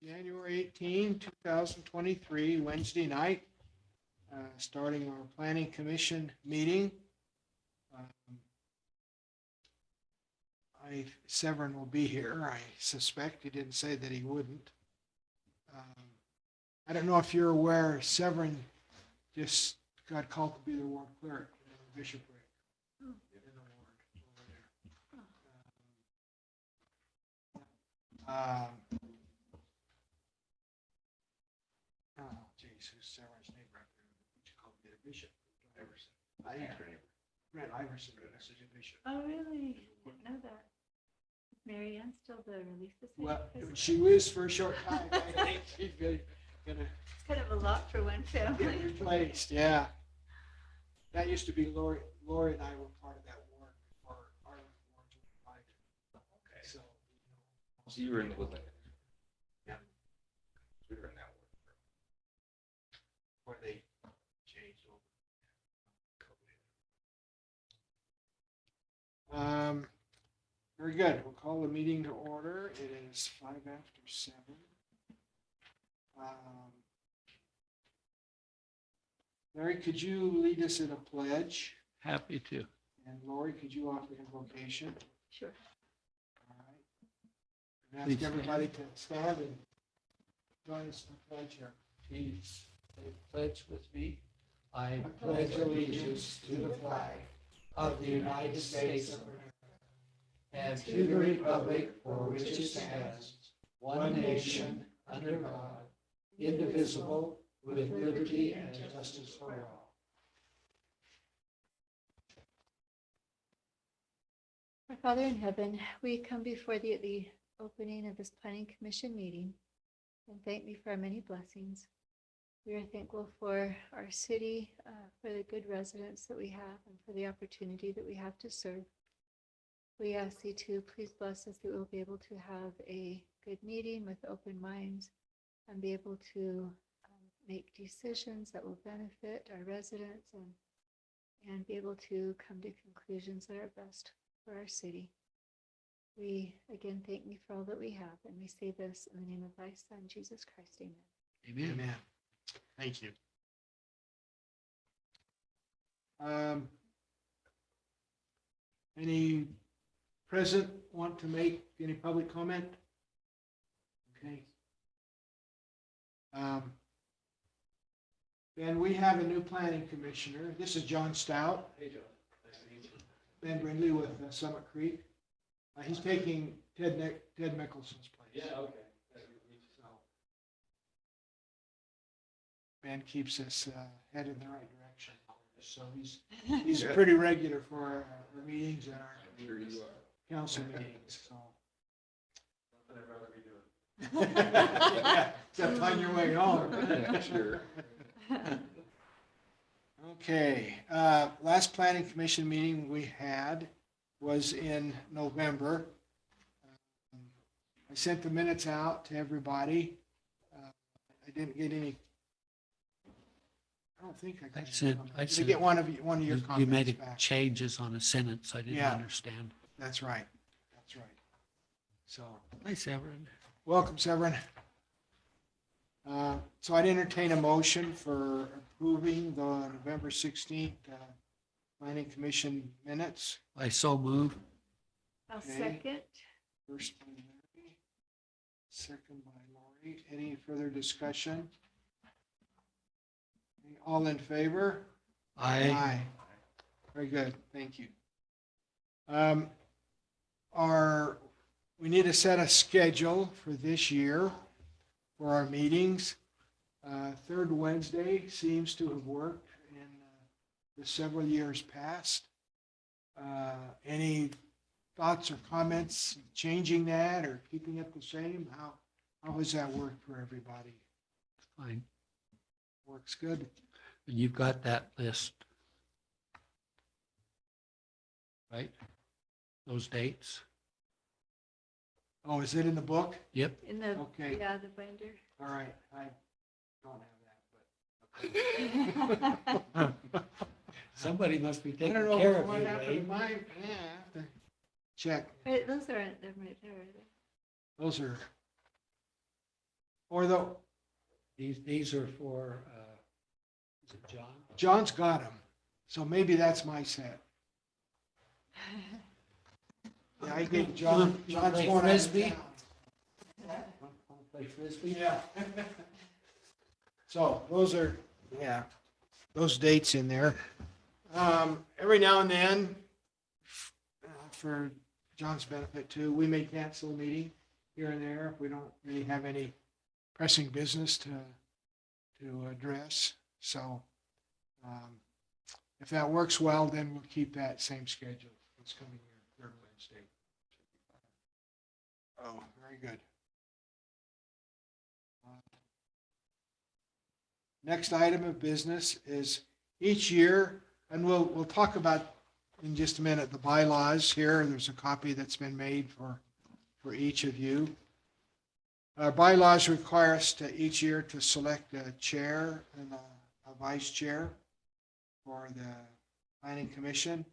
January 18, 2023, Wednesday night, starting our planning commission meeting. Severin will be here. I suspect he didn't say that he wouldn't. I don't know if you're aware, Severin just got called to be the ward clerk in Bishoprick in the ward over there. Oh, geez, who's Severin's neighbor up there? What you call it, a bishop? Iverson. Brent Iverson is a bishop. Oh, really? Didn't know that. Is Mary Ann still the relief Well, assistant? she was for a short time. I think she's gonna It's kind of a lot for one get family. replaced, yeah. That used to be Lori and I were part of that ward before our wards were divided. Okay. So, So you were in the woodland. Yeah. We were in that where they changed over. Very good. We'll call the meeting to order. It is 7:05. Larry, could you lead us in a pledge? Happy to. And Lori, could you offer invocation? Sure. All right. And Please ask stand. everybody to stand and join us in the pledge here. Please pledge with me. I pledge allegiance to the flag of the United States of America and to the republic for which it stands, one nation, under God, indivisible, with liberty and justice for all. Our Father in heaven, we come before thee at the opening of this planning commission meeting and thank thee for our many blessings. We are thankful for our city, for the good residents that we have and for the opportunity that we have to serve. We ask thee to please bless us that we'll be able to have a good meeting with open minds and be able to make decisions that will benefit our residents and be able to come to conclusions that are best for our city. We again thank you for all that we have, and we say this in the name of thy Son, Jesus Christ. Amen. Amen. Thank you. Any present want to make any public comment? Okay. Ben, we have a new planning commissioner. This is John Stout. Hey, Joe. Nice to meet you. Ben Brindley with Summit Creek. He's taking Ted Mickelson's place. Yeah, okay. So Ben keeps us headed in the right direction. So he's pretty regular for our meetings and our I'm sure you are. council meetings. So Nothing I'd rather be doing. yeah, except on your way home. Yeah, sure. Okay, last planning commission meeting we had was in November. I sent the minutes out to everybody. I didn't get any. I don't think I got any comments. Did I get one of your comments You made back? changes on a sentence I didn't Yeah. understand. That's right. That's right. So, Hi, Severin. welcome, Severin. So I'd entertain a motion for approving the November 16th planning commission minutes. I so move. I'll Okay. second. First by Larry, second by Lori. Any further discussion? All in favor? I Very good, thank you. We need to set a schedule for this year for our meetings. Third Wednesday seems to have worked in the several years past. Any thoughts or comments changing that or keeping it the same? How has that worked for everybody? fine. Works good. You've got that list, right? Those dates? Oh, is it in the book? Yep. In the, Okay. yeah, the binder. All right, I don't have that, but. Somebody must be I taking don't know care of what you, happened to Wade. mine. Yeah, I have to check. Right, those aren't them right there, are they? Those are Or the, These are for, is it John? John's got them, so maybe that's my set. Yeah, I gave John, You wanna John's play going out of Frisbee? town. Want to play Frisbee? Yeah. So those are, yeah, those dates in there. Every now and then, for John's benefit too, we may cancel a meeting here and there if we don't really have any pressing business to address. So, if that works well, then we'll keep that same schedule. It's coming here, third Wednesday. Oh, very good. Next item of business is each year, and we'll talk about in just a minute, the bylaws here. There's a copy that's been made for each of you. Our bylaws require us to each year to select a chair and a vice chair for the planning commission.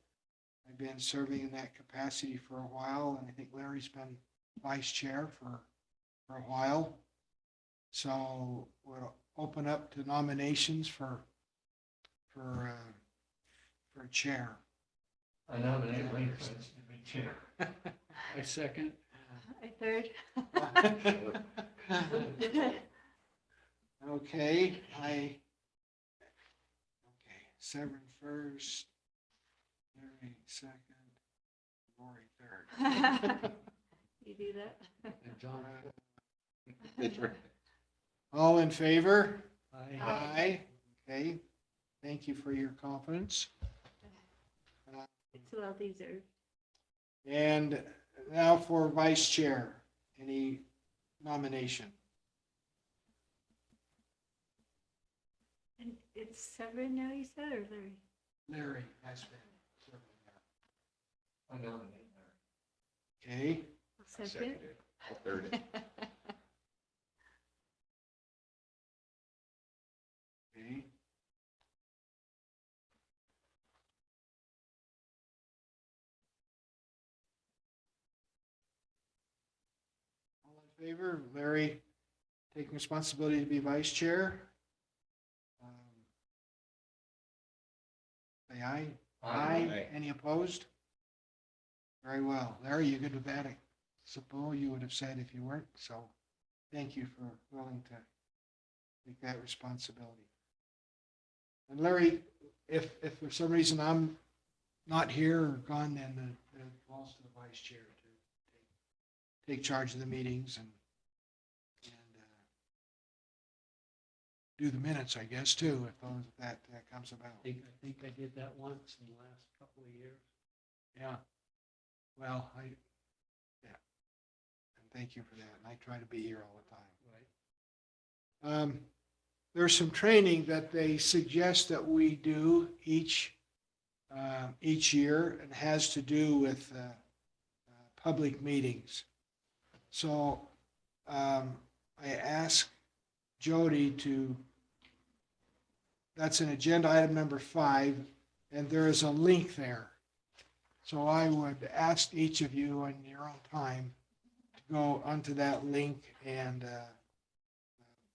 I've been serving in that capacity for a while, and I think Larry's been vice chair for a while. So we'll open up to nominations for chair. I nominate Wayne Prince to be chair. I second. I third. Okay, Severin first, Larry second, Lori third. You do that? And John. All in favor? Aye. Aye. Okay, thank you for your confidence. It's well deserved. And now for vice chair, any nomination? And it's Severin now, you said, or Larry? Larry has been serving I nominate her. there. Okay, Second. okay. All in favor, Larry taking responsibility to be vice chair? Say aye. Aye. Any opposed? Very well. Larry, you good with that? I suppose you would have said if you weren't, so thank you for willing to take that responsibility. And Larry, if for some reason I'm not here or gone, then it falls to the vice chair to take charge of the meetings and do the minutes, I guess, too, if that comes about. I think I did that once in the last couple of years. Yeah. Well, and thank you for that. And I try to be here all the time. Right. There's some training that they suggest that we do each year and has to do with public meetings. So I asked Jody that's an agenda item number 5, and there is a link there. So I would ask each of you in your own time to go onto that link and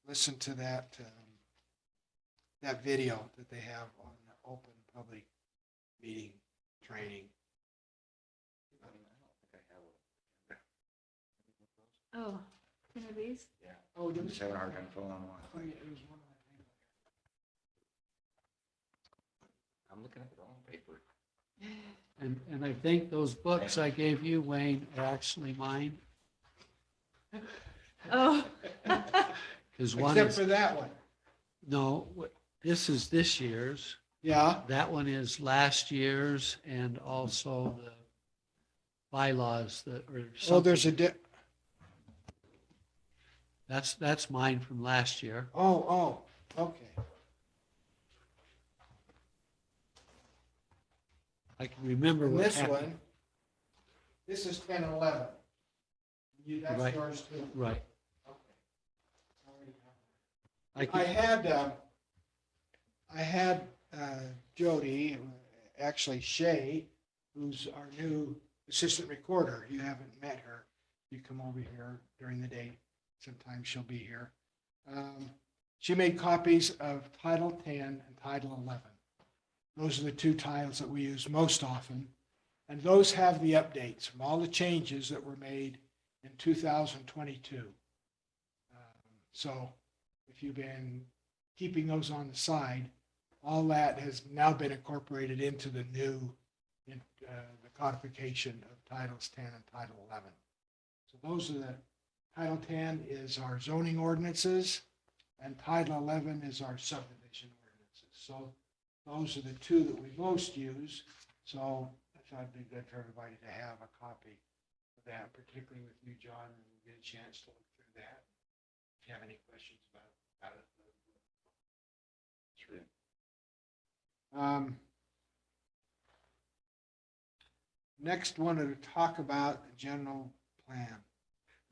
listen to that video that they have on the open public meeting training. Oh, one of these? Oh, I'm just having a hard time filling out one. oh, yeah, it was one of my papers. I'm looking at the wrong paper. And I think those books I gave you, Wayne, are actually mine. Oh. Because one Except is, for that one. no, this is this year's. Yeah, That one is last year's and also the bylaws that are. oh, there's something. That's mine from last year. oh, okay. I can remember And what this happened. one, this is 10 and 11. That's Right. yours too. Right. Okay. I can, I had Jody, actually Shay, who's our new assistant recorder. You haven't met her. You come over here during the day. Sometimes she'll be here. She made copies of Title 10 and Title 11. Those are the two titles that we use most often. And those have the updates from all the changes that were made in 2022. So if you've been keeping those on the side, all that has now been incorporated into the new, the codification of Titles 10 and Title 11. So those are the, Title 10 is our zoning ordinances, and Title 11 is our subdivision ordinances. So those are the two that we most use. So I thought it'd be good for everybody to have a copy of that, particularly with you, John, and we'll get a chance to look through that. If you have any questions about it. Sure. Next, wanted to talk about the general plan.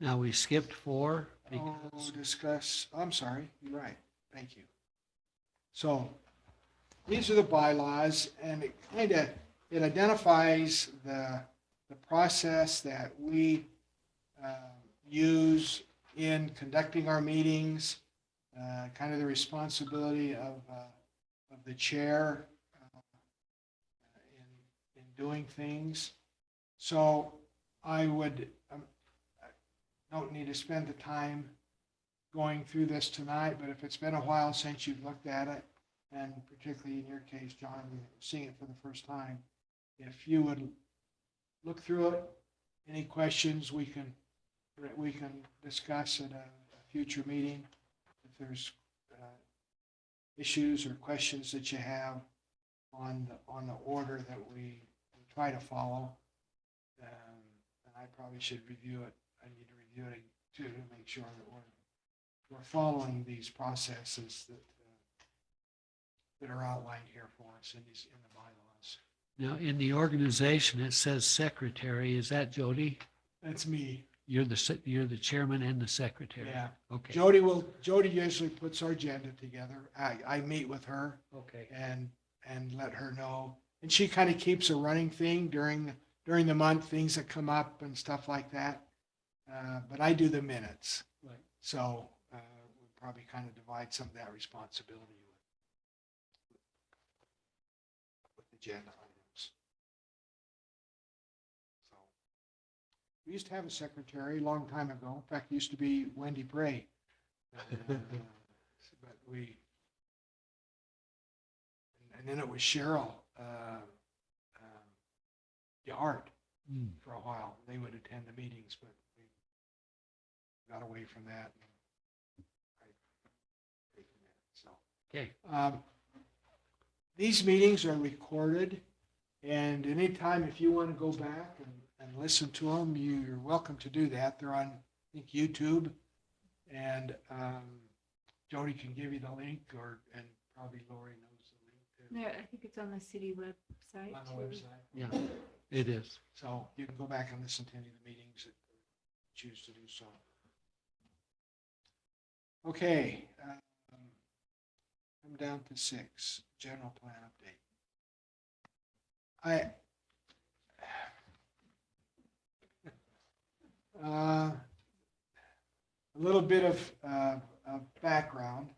Now, we skipped 4 Oh, because, discuss, I'm sorry, you're right, thank you. So, these are the bylaws, and it it identifies the process that we use in conducting our meetings, kind of the responsibility of the chair in doing things. So I don't need to spend the time going through this tonight, but if it's been a while since you've looked at it, and particularly in your case, John, seeing it for the first time, if you would look through it, any questions we can discuss at a future meeting. If there's issues or questions that you have on the order that we try to follow, and I probably should review it. I need to review it too to make sure that we're following these processes that are outlined here for us in the bylaws. now, in the organization, it says secretary. Is that Jody? That's me. You're the chairman and the secretary? Yeah. Okay. Jody usually puts our agenda together. I meet with her Okay. and let her know. And she kind of keeps a running thing during the month, things that come up and stuff like that. But I do the minutes. Right. So we'll probably kind of divide some of that responsibility with agenda items. So we used to have a secretary a long time ago. In fact, it used to be Wendy Bray. But and then it was Cheryl Yard Hmm. for a while. They would attend the meetings, but we got away from that. So Okay. these meetings are recorded, and anytime if you want to go back and listen to them, you're welcome to do that. They're on, I think, YouTube, and Jody can give you the link, and probably Lori knows the link too, There, I think it's on the city website. on the too. website. Yeah, it is. So you can go back and listen to any of the meetings that you choose to do so. Okay. I'm down to 6, general plan update. A little bit of background.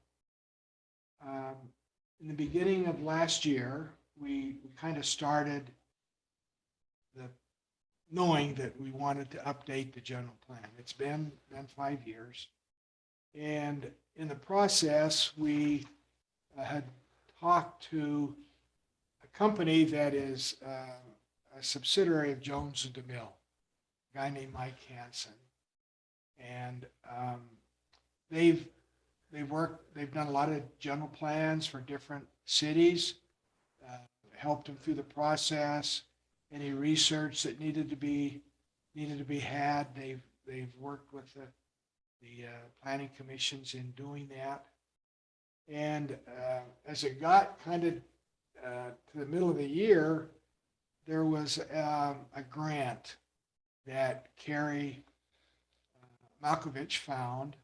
In the beginning of last year, we kind of started knowing that we wanted to update the general plan. It's been 5 years. And in the process, we had talked to a company that is a subsidiary of Jones and DeMille, a guy named Mike Hansen. And they've done a lot of general plans for different cities, helped them through the process. Any research that needed to be had, they've worked with the planning commissions in doing that. And as it got kind of to the middle of the year, there was a grant that Carrie Malkovich found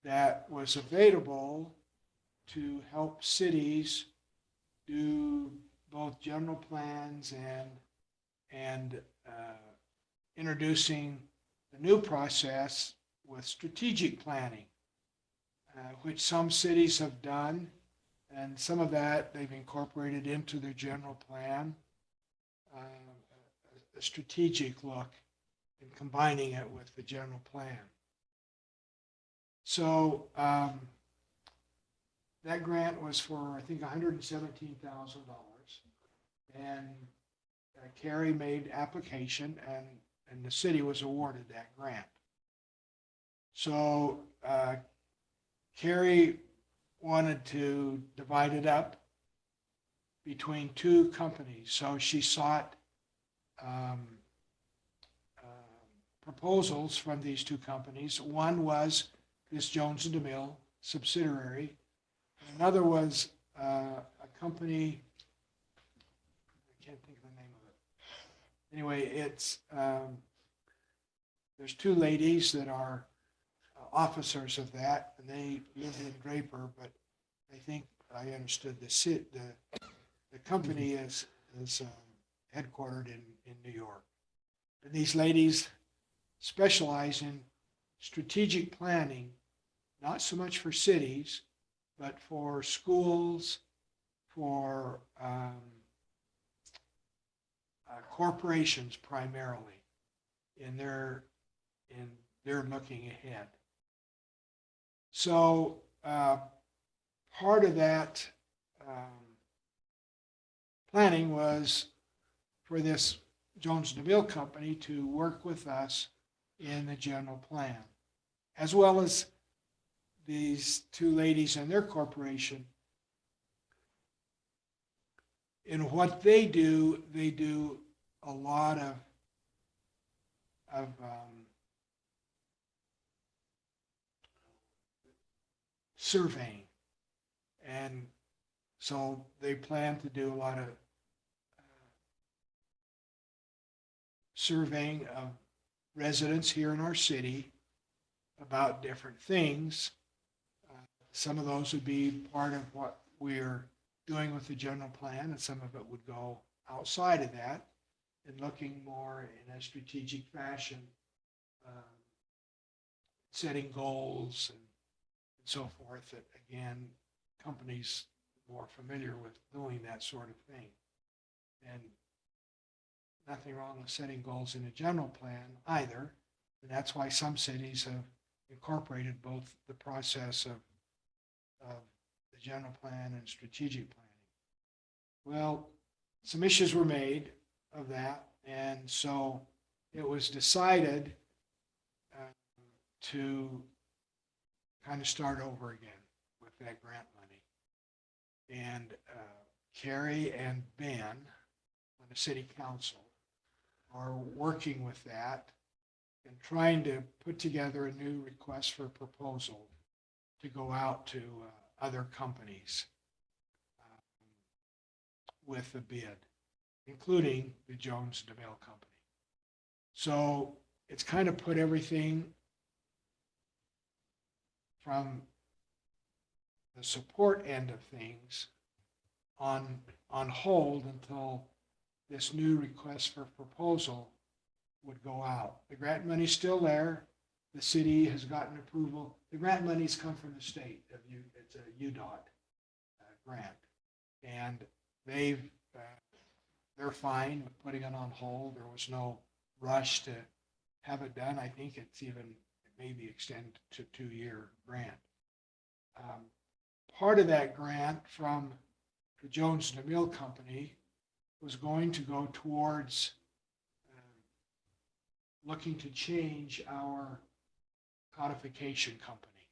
that was available to help cities do both general plans and introducing a new process with strategic planning. which some cities have done. And some of that they've incorporated into their general plan. A strategic look and combining it with the general plan. So that grant was for, I think, $117,000. And Carrie made application and the city was awarded that grant. So Carrie wanted to divide it up between two companies. So she sought proposals from these two companies. One was this Jones and DeMille subsidiary. Another was a company, I can't think of the name of it. Anyway, it's there's two ladies that are officers of that, and they live in Draper, but I think I understood the company is headquartered in New York. And these ladies specialize in strategic planning, not so much for cities, but for schools, for corporations primarily, in their looking ahead. So part of that planning was for this Jones DeMille company to work with us in the general plan, as well as these two ladies and their corporation. In what they do a lot of surveying. And so they plan to do a lot of surveying of residents here in our city about different things. Some of those would be part of what we're doing with the general plan, and some of it would go outside of that and looking more in a strategic fashion, setting goals and so forth, that again, companies more familiar with doing that sort of thing. And nothing wrong with setting goals in a general plan either. And that's why some cities have incorporated both the process of the general plan and strategic planning. Well, some issues were made of that, and so it was decided to kind of start over again with that grant money. And Carrie and Ben on the city council are working with that and trying to put together a new request for proposal to go out to other companies with a bid, including the Jones DeMille company. So it's kind of put everything from the support end of things on hold until this new request for proposal would go out. The grant money's still there. The city has gotten approval. The grant money's come from the state. It's a UDOT grant. And they're fine with putting it on hold. There was no rush to have it done. I think it may be extended to a 2-year grant. Part of that grant from the Jones DeMille company was going to go towards looking to change our codification company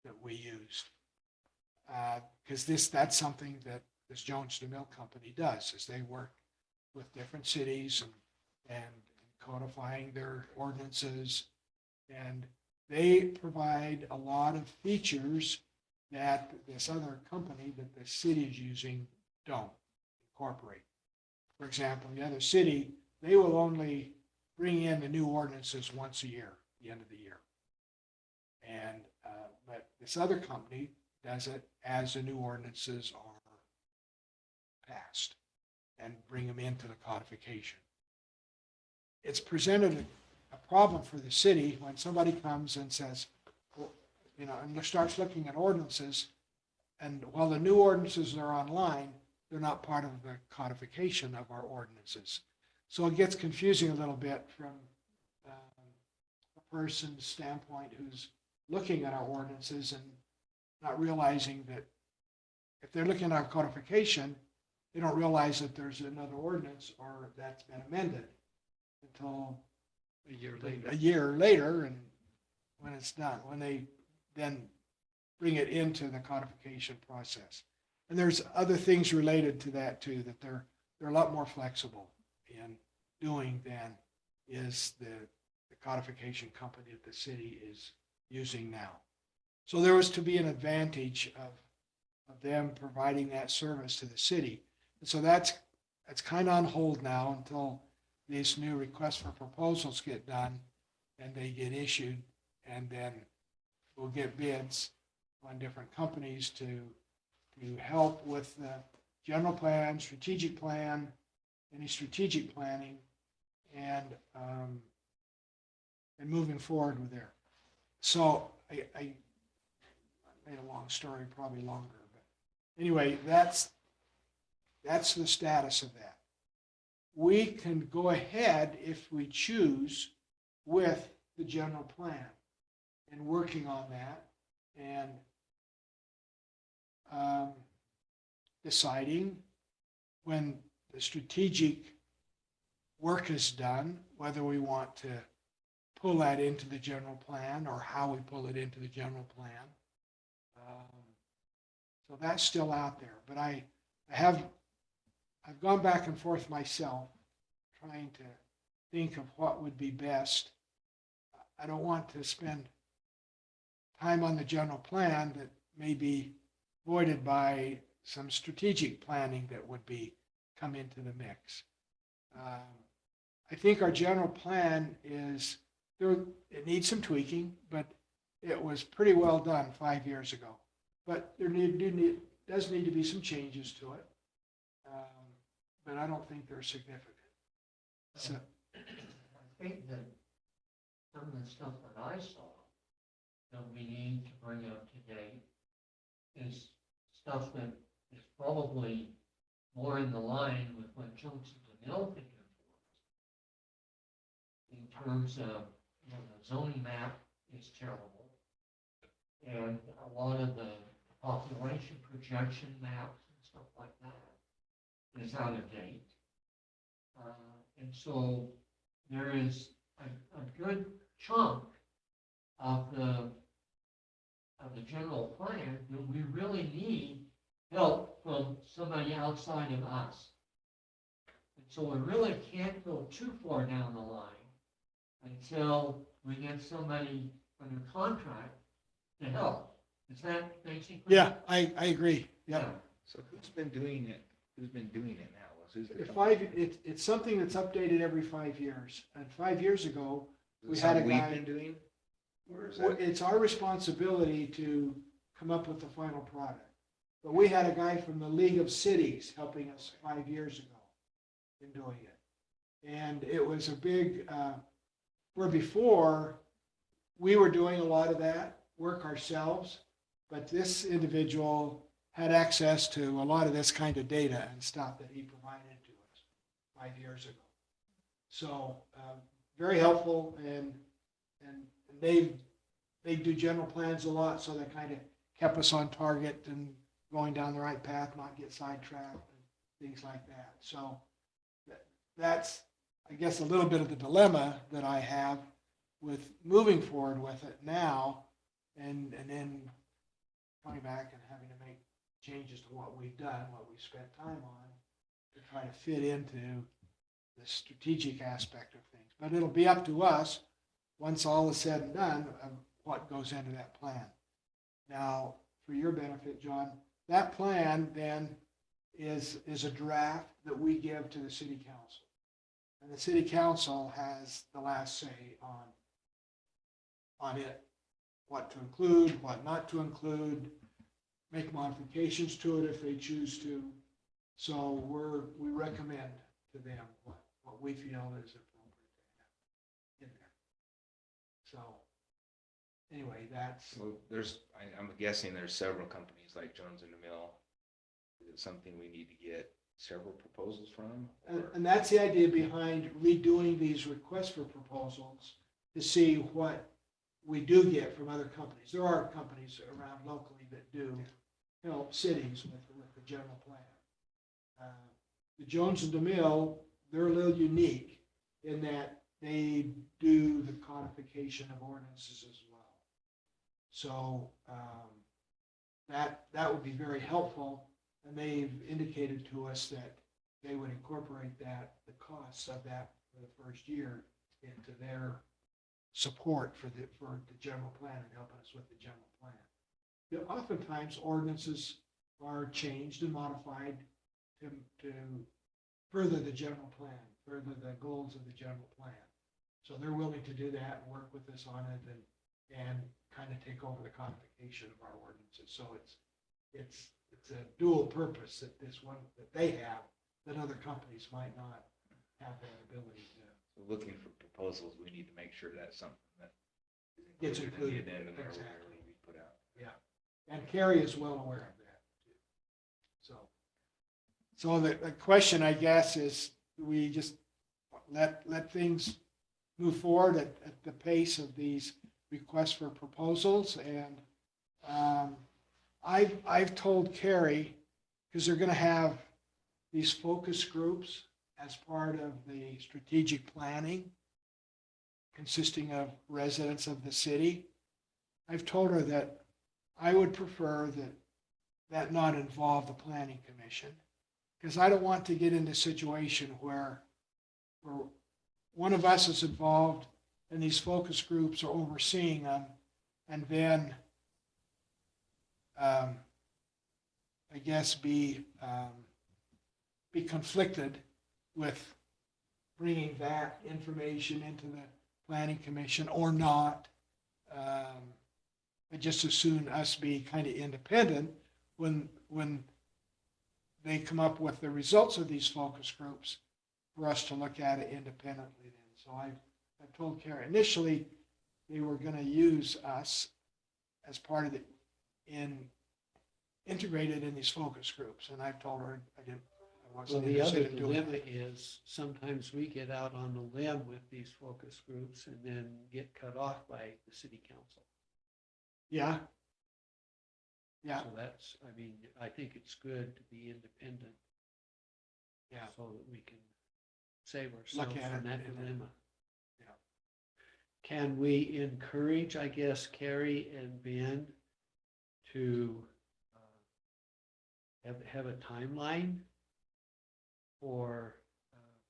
that we used. Because that's something that this Jones DeMille company does, is they work with different cities and codifying their ordinances. And they provide a lot of features that this other company that the city is using don't incorporate. For example, the other city, they will only bring in the new ordinances once a year, the end of the year. And but this other company does it as the new ordinances are passed and bring them into the codification. It's presented a problem for the city when somebody comes and says, well, and starts looking at ordinances. And while the new ordinances are online, they're not part of the codification of our ordinances. So it gets confusing a little bit from a person's standpoint who's looking at our ordinances and not realizing that if they're looking at our codification, they don't realize that there's another ordinance or that's been amended until A year a year later, and when it's done, when they then bring it into the codification process. And there's other things related to that too, that they're a lot more flexible in doing than is the codification company that the city is using now. So there was to be an advantage of them providing that service to the city. And so that's kind of on hold now until these new requests for proposals get done and they get issued, and then we'll get bids on different companies to help with the general plan, strategic plan, any strategic planning, and moving forward with there. So I made a long story, probably longer, but anyway, that's the status of that. We can go ahead if we choose with the general plan and working on that and deciding when the strategic work is done, whether we want to pull that into the general plan or how we pull it into the general plan. So that's still out there, but I've gone back and forth myself trying to think of what would be best. I don't want to spend time on the general plan that may be voided by some strategic planning that would come into the mix. I think our general plan it needs some tweaking, but it was pretty well done 5 years ago. But there does need to be some changes to it. But I don't think they're significant. So, I think that some of the stuff that I saw that we need to bring up to date is stuff that is probably more in the line with what Johnson DeMille could do for us. In terms of, the zoning map is terrible. And a lot of the population projection maps and stuff like that is out of date. And so there is a good chunk of the general plan that we really need help from somebody outside of us. And so we really can't go too far down the line until we get somebody under contract to help. Is that basically? yeah, I agree. Yeah. So who's been doing it? Who's been doing it now? Who's the It's something that's updated every 5 years. And 5 years ago, Is it we had a something guy- we've been doing? Or is that? it's our responsibility to come up with the final product. But we had a guy from the League of Cities helping us 5 years ago in doing it. And it was a big, where before, we were doing a lot of that work ourselves, but this individual had access to a lot of this kind of data and stuff that he provided to us 5 years ago. So very helpful, and they do general plans a lot, so that kind of kept us on target and going down the right path, not get sidetracked and things like that. So that's, I guess, a little bit of the dilemma that I have with moving forward with it now, and then coming back and having to make changes to what we've done, what we've spent time on, to try to fit into the strategic aspect of things. But it'll be up to us, once all is said and done, of what goes into that plan. Now, for your benefit, John, that plan then is a draft that we give to the city council. And the city council has the last say on it, what to include, what not to include, make modifications to it if they choose to. So we recommend to them what we feel is appropriate to have in there. So anyway, that's, Well, I'm guessing there's several companies like Jones and DeMille. Is it something we need to get several proposals from? Or- and that's the idea behind redoing these requests for proposals, to see what we do get from other companies. There are companies around locally that do help cities with the general plan. The Jones and DeMille, they're a little unique in that they do the codification of ordinances as well. So that would be very helpful, and they've indicated to us that they would incorporate that, the costs of that for the first year into their support for the general plan and helping us with the general plan. You know, oftentimes ordinances are changed and modified to further the general plan, further the goals of the general plan. So they're willing to do that and work with us on it and kind of take over the codification of our ordinances. So it's a dual purpose that this one, that they have, that other companies might not have that ability to. So looking for proposals, we need to make sure that's something that Gets in included, the addendum or exactly. whatever we put out. Yeah, and Carrie is well aware of that, too. So the question, I guess, is we just let things move forward at the pace of these requests for proposals, and I've told Carrie, because they're going to have these focus groups as part of the strategic planning, consisting of residents of the city. I've told her that I would prefer that not involve the planning commission, because I don't want to get into a situation where one of us is involved and these focus groups are overseeing them, and then I guess be conflicted with bringing that information into the planning commission or not. But just as soon us be kind of independent when they come up with the results of these focus groups for us to look at it independently then. So I've told Kara, initially, they were going to use us as part of the, integrated in these focus groups. And I've told her I Well, wasn't the other interested in doing dilemma that. is sometimes we get out on the limb with these focus groups and then get cut off by the city council. Yeah. Yeah, So that's, I mean, I think it's good to be independent. Yeah. So that we can save Look ourselves at from it that and then- dilemma. Yeah. Can we encourage, I guess, Carrie and Ben to have a timeline for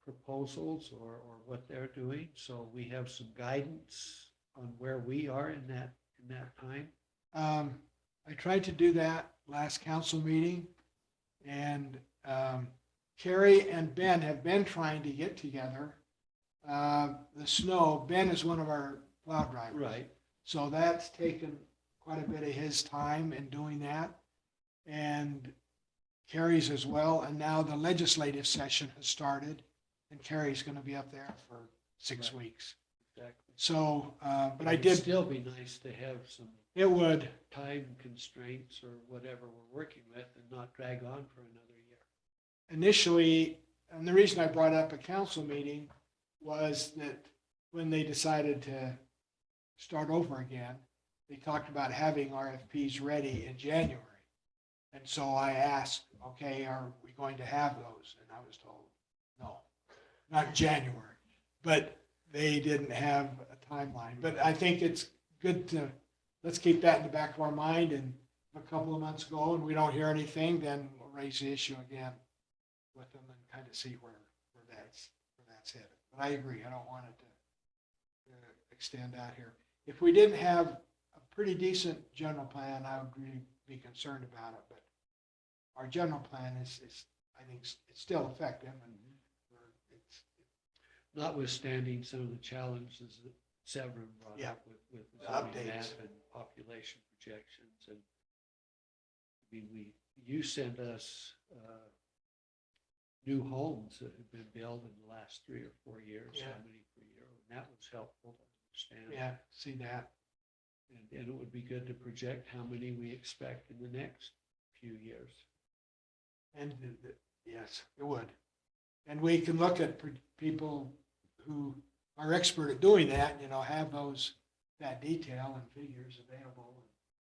proposals or what they're doing? So we have some guidance on where we are in that time. I tried to do that last council meeting, and Carrie and Ben have been trying to get together. The snow, Ben is one of our plow drivers. Right. So that's taken quite a bit of his time in doing that, and Carrie's as well. And now the legislative session has started, and Carrie's going to be up there for 6 Right. weeks. Exactly. So, but I It'd did, still be nice to have some it would, time constraints or whatever we're working with and not drag on for another year. initially, and the reason I brought up a council meeting was that when they decided to start over again, they talked about having RFPs ready in January. And so I asked, okay, are we going to have those? And I was told, no, not January. But they didn't have a timeline. But I think it's good to, let's keep that in the back of our mind, and if a couple of months go and we don't hear anything, then we'll raise the issue again with them and kind of see where that's headed. But I agree, I don't want it to extend out here. If we didn't have a pretty decent general plan, I would really be concerned about it, but our general plan is I think it's still effective, and it's, Notwithstanding some of the challenges that Severin brought Yeah. up with the The zoning updates. map and population projections. And I mean, you sent us new homes that have been built in the last 3 or 4 years, Yeah. how many per year, and that was helpful to understand. yeah, see that. And it would be good to project how many we expect in the next few years. And yes, it would. And we can look at people who are expert at doing that, you know, have that detail and figures available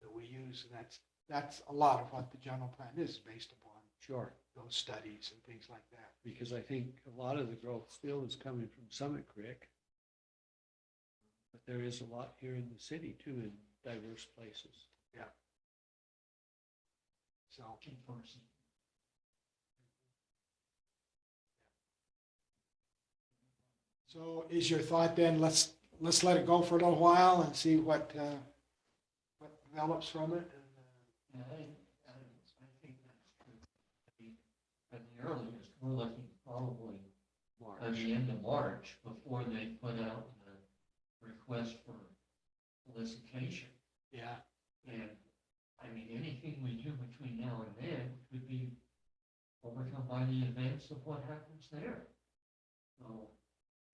that we use. And that's a lot of what the general plan is based upon, Sure. those studies and things like that. Because I think a lot of the growth still is coming from Summit Creek. But there is a lot here in the city too, in diverse places. So, so is your thought then, let's let it go for a little while and see what develops from it? And, Yeah, I think that's true. At the earliest, we're looking probably at March. the end of March before they put out the request for solicitation. yeah, And, I mean, anything we do between now and then could be overcome by the events of what happens there. So,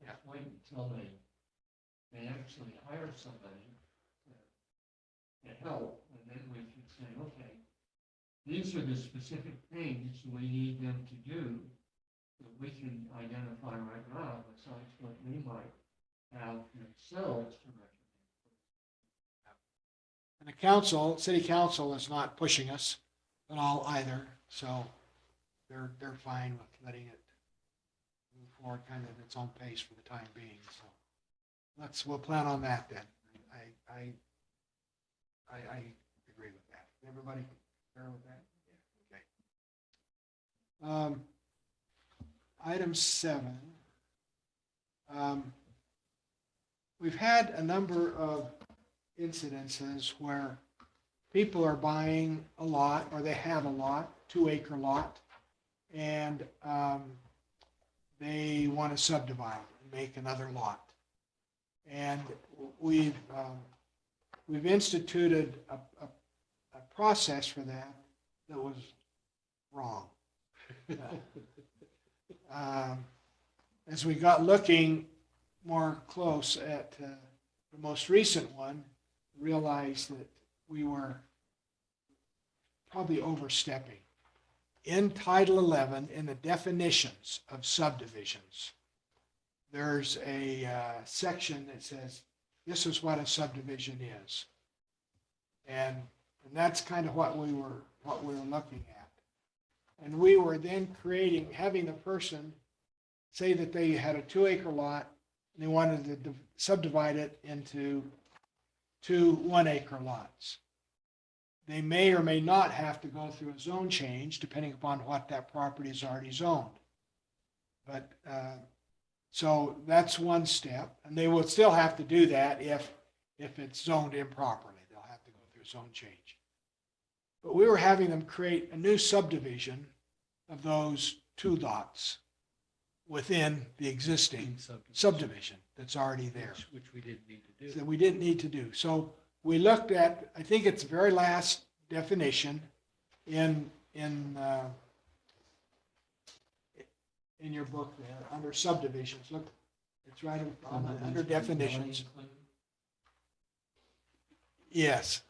let's wait until they actually hire somebody to help, and then we can say, okay, these are the specific things we need them to do that we can identify right now, besides what they might have themselves to recommend. and the city council is not pushing us at all either, so they're fine with letting it move forward kind of at its own pace for the time being, so. We'll plan on that then. I agree with that. Everybody fair with that? Yeah, okay. Item 7. We've had a number of incidences where people are buying a lot, or they have a lot, 2-acre lot, and they want to subdivide and make another lot. And we've instituted a process for that was wrong. As we got looking more close at the most recent one, realized that we were probably overstepping. In Title 11, in the definitions of subdivisions, there's a section that says, this is what a subdivision is. And that's kind of what we were looking at. And we were then having the person say that they had a 2-acre lot and they wanted to subdivide it into 2 1-acre lots. They may or may not have to go through a zone change depending upon what that property is already zoned. But so that's one step, and they will still have to do that if it's zoned improperly. They'll have to go through a zone change. But we were having them create a new subdivision of those 2 lots within the existing subdivision that's already there. Which we didn't need to do. That we didn't need to do. So we looked at, I think it's the very last definition in your book there, under subdivisions. Look, it's right under definitions. Yes.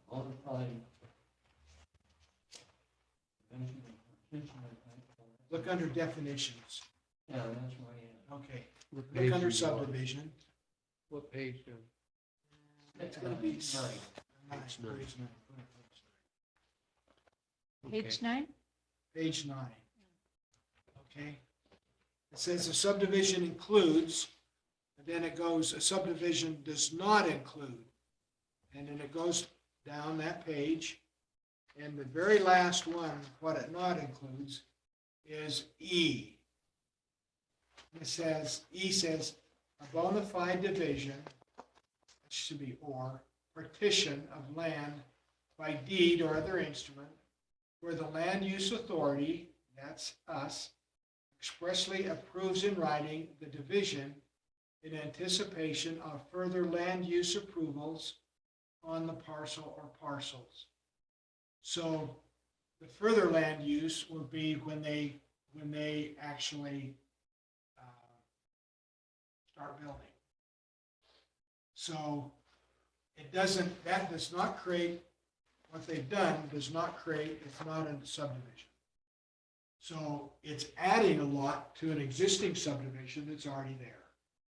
Modified. Look under definitions. Yeah, that's right. Okay. What Look page under are you on? subdivision. What page? It's going to be 9. nine, Page 9. page 9. Page 9? Page 9. Okay. It says a subdivision includes, and then it goes, a subdivision does not include. And then it goes down that page. And the very last one, what it not includes, is E. It says, E says, a bona fide division, it should be or, partition of land by deed or other instrument, where the land use authority, that's us, expressly approves in writing the division in anticipation of further land use approvals on the parcel or parcels. So the further land use will be when they actually start building. So it doesn't, that does not create, what they've done does not create, it's not a subdivision. So it's adding a lot to an existing subdivision that's already there.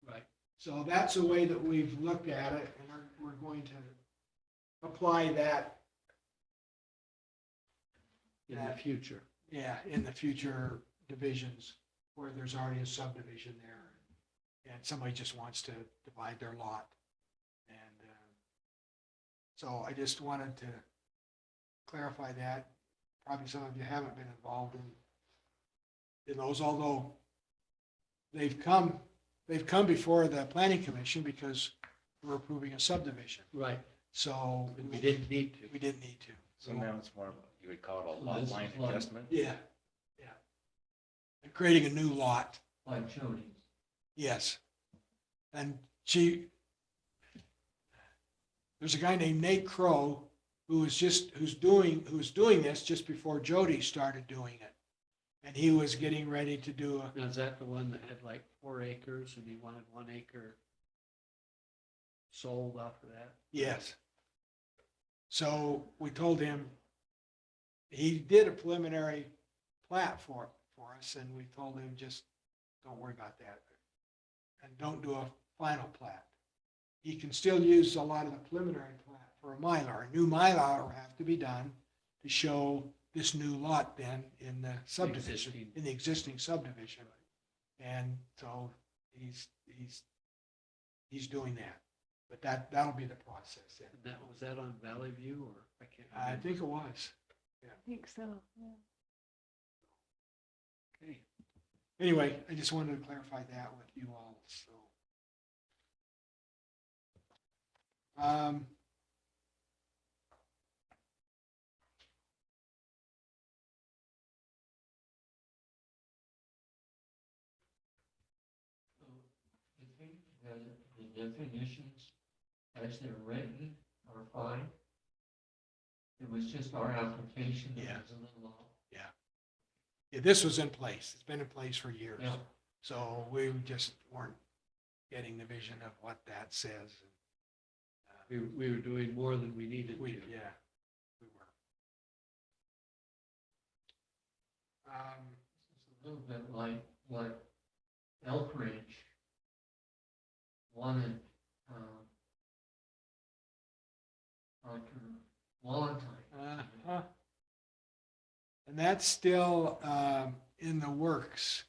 Right. So that's the way that we've looked at it, and we're going to apply that, In the future. yeah, in the future divisions where there's already a subdivision there. And somebody just wants to divide their lot. And so I just wanted to clarify that. Probably some of you haven't been involved in those, although they've come before the planning commission because we're approving a subdivision. Right. So And we didn't need to. we didn't need to. So now it's more, of a- you would call it a lot This is line like- adjustment? Yeah, yeah. And creating a new lot, Like Jody's. yes. And there's a guy named Nate Crow who's doing this just before Jody started doing it. And he was getting ready to do Now, is that the one that had like 4 acres and he wanted 1 acre sold off of that? yes. So we told him, he did a preliminary plat for us, and we told him, just don't worry about that. And don't do a final plat. He can still use a lot of the preliminary plat for a Mylar. A new Mylar will have to be done to show this new lot then in the subdivision, Existing. in the existing subdivision. And so he's doing that. But that'll be the process then. And was that on Valley View or I can't I remember? think it was. I think so, yeah. Okay. Anyway, I just wanted to clarify that with you all, so. So I think the definitions as they're written are fine. It was just our application that Yeah. was a little off. Yeah, this was in place. It's been in place for years. Yeah. So we just weren't getting the vision of what that says. We were doing more than we needed to. Yeah, we were. It's a little bit like what Elk Ridge wanted, like Valentine. Uh-huh. And that's still in the works.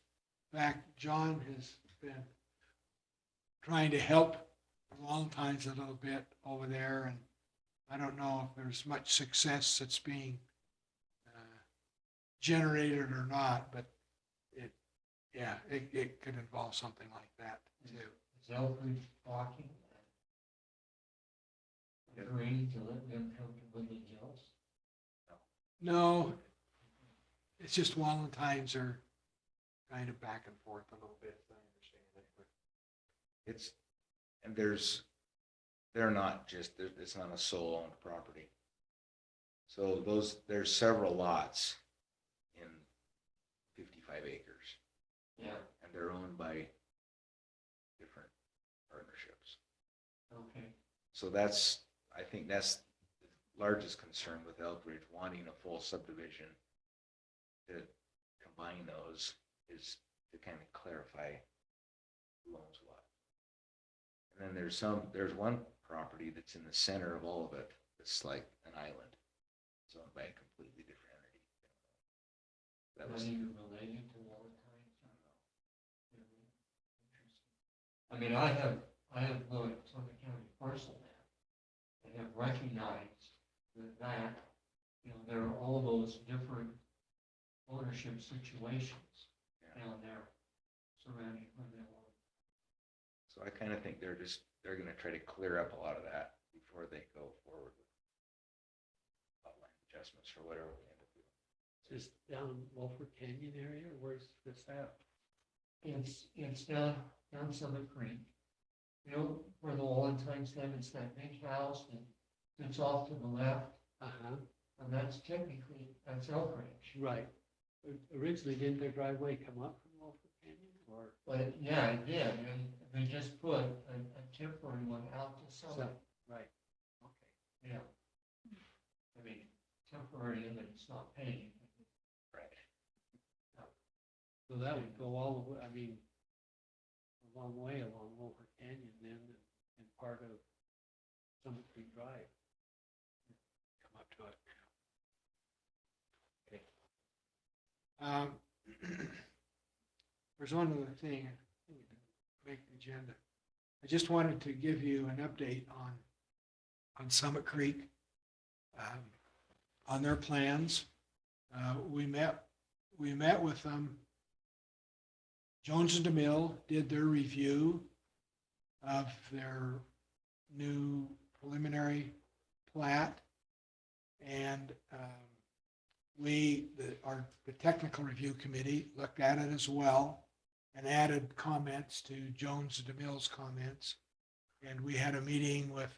In fact, John has been trying to help Valentine's a little bit over there, and I don't know if there's much success that's being generated or not, but it could involve something like that too. Is Elk Ridge talking? Agreeing to let them come to Woodland Hills? No, it's just Valentine's are kind of back and forth a little bit, as I understand it, but. They're not just, it's not a sole owned property. So there's several lots in 55 acres, Yeah, and they're owned by different partnerships. okay. So I think that's the largest concern with Elk Ridge wanting a full subdivision. To combine those is to kind of clarify who owns what. And then there's one property that's in the center of all of it. It's like an island. It's owned by a completely different entity. That Not was, even related to Valentine? I mean, I have looked at Summit County parcel map and have recognized that, there are all those different ownership situations down there surrounding Glendale. so I kind of think they're going to try to clear up a lot of that before they go forward with outline adjustments for whatever we end up doing. Just down Wolford Canyon area, or where's this at? It's down Summit Creek. Where the Valentine's live, it's that big house and it's off to the left, Uh-huh, and that's technically, that's Elk Ridge. right. Originally, didn't their driveway come up from Wolford Canyon? or But yeah, I did, and we just put a temporary one out to summer. some, right? Okay. Yeah. I mean, temporary in that it's not paying. So that would go all the way, I mean, a long way along Wolver Canyon then, and part of Summit Creek Drive. Come up to it. There's one other thing, make the agenda. I just wanted to give you an update on Summit Creek, on their plans. We met with them. Jones and DeMille did their review of their new preliminary plat. And the technical review committee looked at it as well and added comments to Jones and DeMille's comments. And we had a meeting with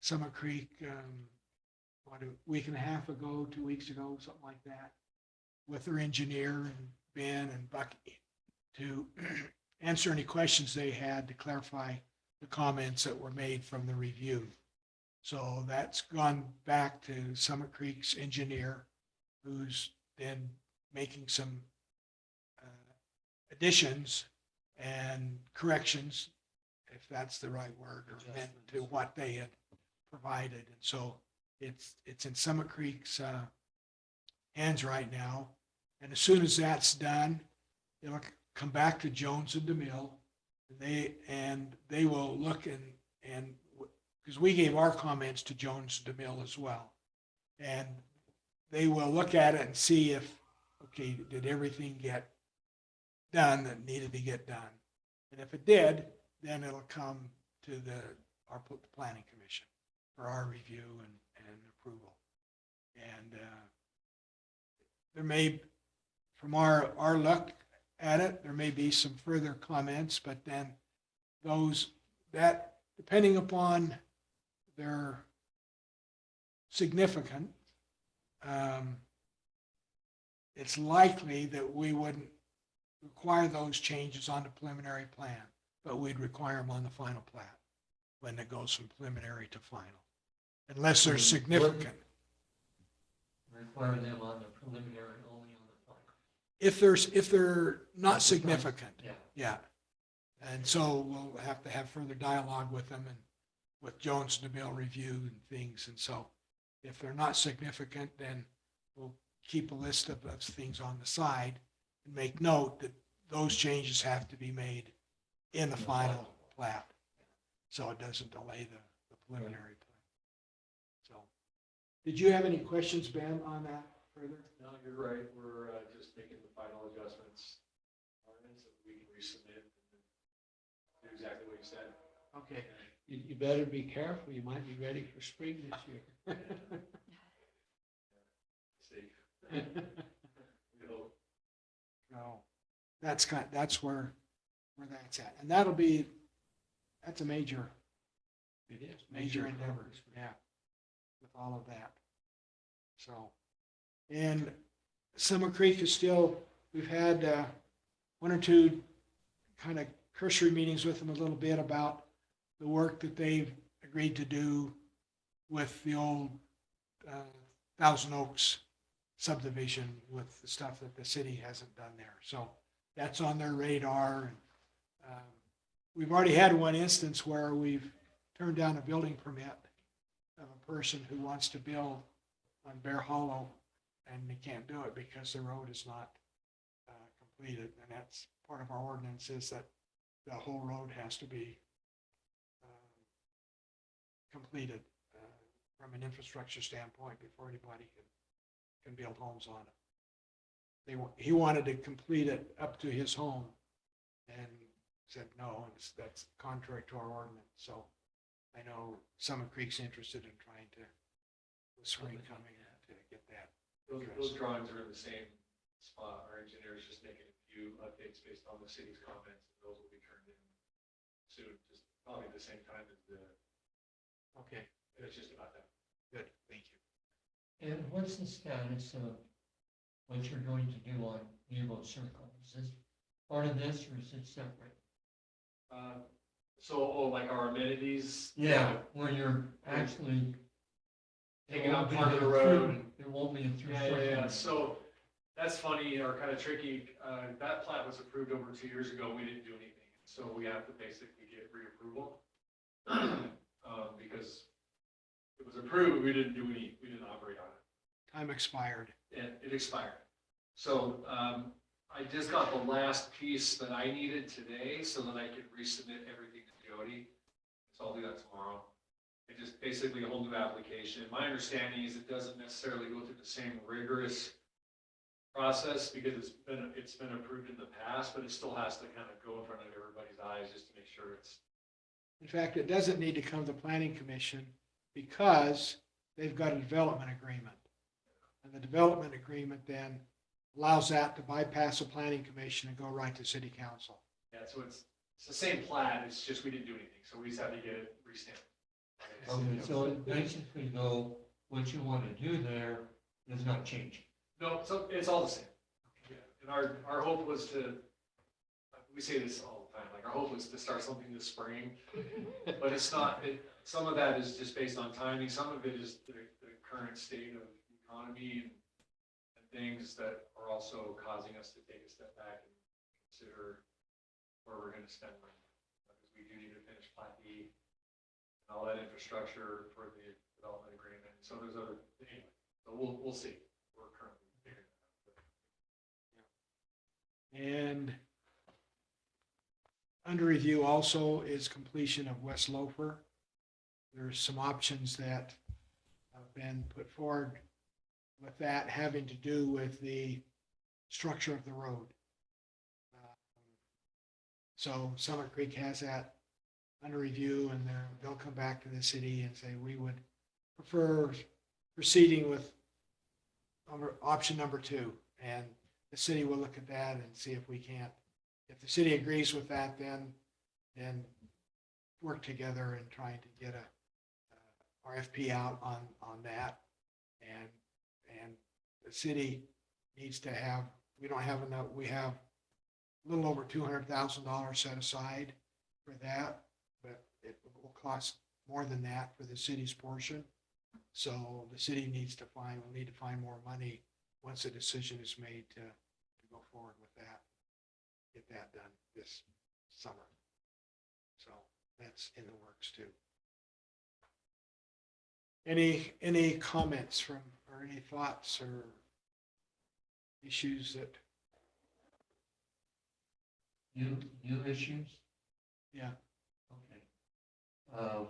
Summit Creek, a week and a half ago, 2 weeks ago, something like that, with their engineer and Ben and Bucky to answer any questions they had to clarify the comments that were made from the review. So that's gone back to Summit Creek's engineer, who's then making some additions and corrections, if that's the right word, or meant to what they had provided. And so it's in Summit Creek's hands right now. And as soon as that's done, it'll come back to Jones and DeMille. They will look and because we gave our comments to Jones and DeMille as well. And they will look at it and see if, okay, did everything get done that needed to get done? And if it did, then it'll come to our planning commission for our review and approval. And there may, from our look at it, there may be some further comments, but then that depending upon their significant, it's likely that we wouldn't require those changes on the preliminary plan, but we'd require them on the final plat when it goes from preliminary to final, unless they're significant. Require them on the preliminary, only on the final. If they're not significant, Yeah. yeah. And so we'll have to have further dialogue with them and with Jones and DeMille review and things. And so if they're not significant, then we'll keep a list of those things on the side and make note that those changes have to be made in the final plat. So it doesn't delay the preliminary plan. So, did you have any questions, Ben, on that further? No, you're right. We're just making the final adjustments. So we can resubmit and do exactly what you said. Okay. You better be careful, you might be ready for spring this year. See. We hope. No, that's where that's at. And that's a major It is. endeavor, yeah, with all of that. So, and Summer Creek is still, we've had one or two kind of cursory meetings with them a little bit about the work that they've agreed to do with the old Thousand Oaks subdivision, with the stuff that the city hasn't done there. So that's on their radar. And we've already had one instance where we've turned down a building permit of a person who wants to build on Bear Hollow, and they can't do it because the road is not completed. And that's part of our ordinance, is that the whole road has to be completed from an infrastructure standpoint before anybody can build homes on it. He wanted to complete it up to his home and said no, that's contrary to our ordinance. So I know Summit Creek's interested in trying to, with spring coming, to get that. Those drawings are in the same spot. Our engineer's just making a few updates based on the city's comments, and those will be turned in soon, just probably at the same time as Okay, it's just about that. good, thank you. And what's the status of what you're going to do on Nebo Circle? Is this part of this, or is it separate? So, like our amenities. Yeah, where you're actually. Taking out it won't part of be the a road. through- It won't be a through. Yeah, circle. so that's funny or kind of tricky. That plat was approved over 2 years ago. We didn't do anything. So we have to basically get reapproval. Because it was approved, we didn't operate on it. Time expired. It expired. So, I just got the last piece that I needed today so that I could resubmit everything to Jody. So I'll do that tomorrow. It just basically a whole new application. My understanding is it doesn't necessarily go through the same rigorous process because it's been approved in the past, but it still has to kind of go in front of everybody's eyes just to make sure it's. In fact, it doesn't need to come to the planning commission because they've got a development agreement. And the development agreement then allows that to bypass the planning commission and go right to city council. Yeah, so it's the same plat, it's just we didn't do anything, so we just have to get it re-stamped. Okay, so it basically though, what you want to do there is not changing. No, so it's all the same. Yeah, and our hope was to, we say this all the time, like our hope was to start something this spring, but it's not, some of that is just based on timing, some of it is the current state of the economy and things that are also causing us to take a step back and consider where we're gonna spend money. Because we do need to finish Plat B and all that infrastructure for the development agreement. So there's other, anyway, so we'll see. We're currently figuring that out. And under review also is completion of West Loafer. There's some options that have been put forward with that having to do with the structure of the road. So Summit Creek has that under review and they'll come back to the city and say, we would prefer proceeding with option number 2. And the city will look at that and see if we can't, if the city agrees with that, then work together in trying to get a RFP out on that. And the city needs to have, we don't have enough, we have a little over $200,000 set aside for that, but it will cost more than that for the city's portion. So the city needs to will need to find more money once a decision is made to go forward with that, get that done this summer. So that's in the works too. Any comments from, or any thoughts or issues that, New issues? yeah, Okay.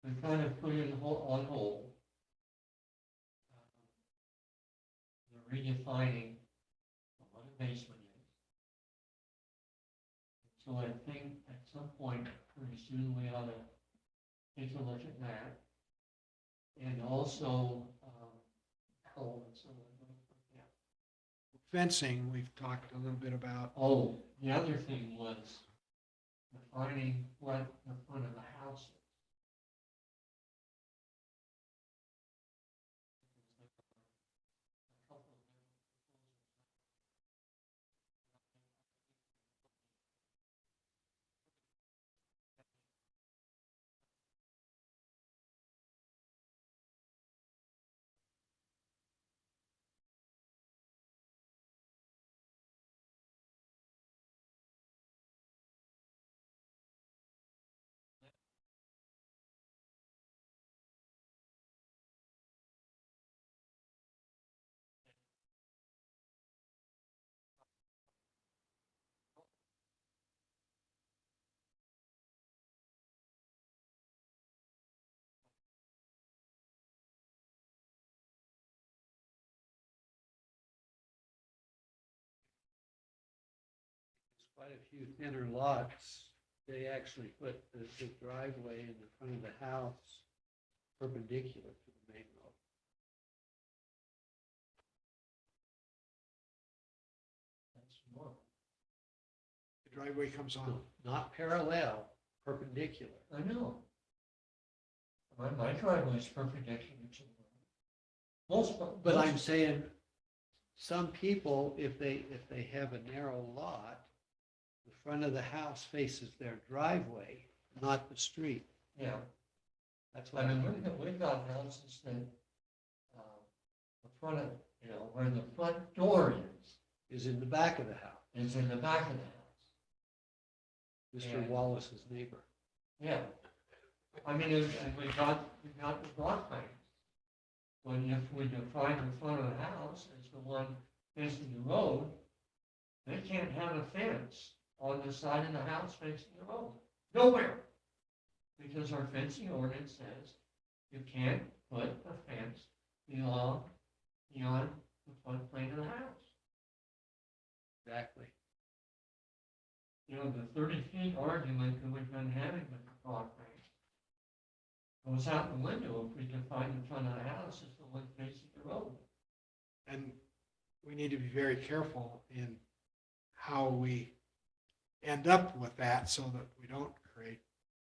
We kind of put it on hold. We're redefining what a basement is. So I think at some point, pretty soon, we ought to take a look at that. And also, elements of it. fencing, we've talked a little bit about. Oh, the other thing was defining what the front of the house is. Quite a few thinner lots. They actually put the driveway in the front of the house perpendicular to the main road. That's normal. The driveway comes on. Not parallel, perpendicular. I know. My driveway is perpendicular to the road. Most, But I'm saying, some people, if they have a narrow lot, the front of the house faces their driveway, not the street. Yeah, That's I what mean, I'm, we've got houses that, the front of, where the front door is in the back of the house, is in the back of the house. Mr. Yeah. Wallace's neighbor. Yeah. I mean, and we've got the block plans. When if we define the front of the house as the one facing the road, they can't have a fence on the side of the house facing the road. Nowhere. Because our fencing ordinance says you can't put a fence beyond the front plane of the house. Exactly. The 30 feet argument that we've been having with the block plans goes out the window if we define the front of the house as the one facing the road. And we need to be very careful in how we end up with that so that we don't create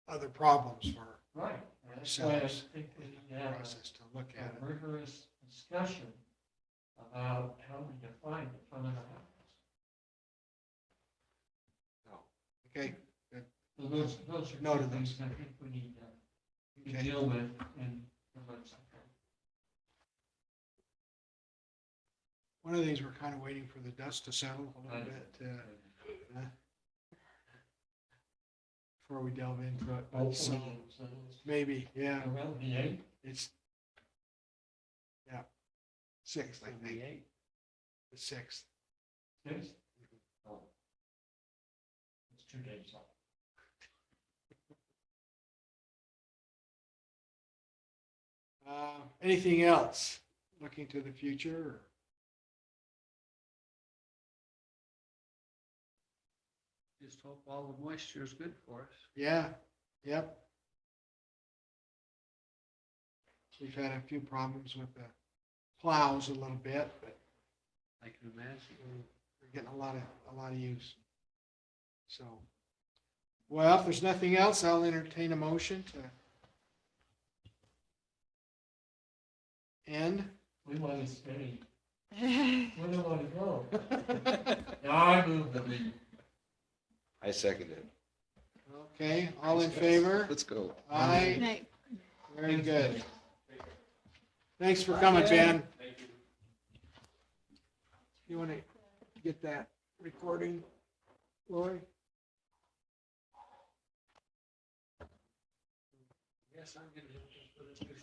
other problems for Right. And that's why I ourselves think we in need to the have process to look at a it. rigorous discussion about how we define the front of the house. Okay, So those are Noted two those. things I think we need to okay. deal with in the months ahead. One of the things we're kind of waiting for the dust to settle a little bit before we delve into it. But so Hopefully, so maybe, yeah, around the 8th. it's, yeah, 6th, I think, 78. the 6th. 6th? Oh. It's 2 days off. Anything else looking to the future? Just hope all the moisture is good for us. Yeah, yep. We've had a few problems with the plows a little bit, but I can imagine. we're getting a lot of use. So, well, if there's nothing else, I'll entertain a motion to end. We want to stay. We don't want to go. Now I move that we. I second it. Okay, all in favor? Let's go. Aye, very good. Thanks for coming, Ben. Thank you. You want to get that recording, Lori? Yes, I'm going to put it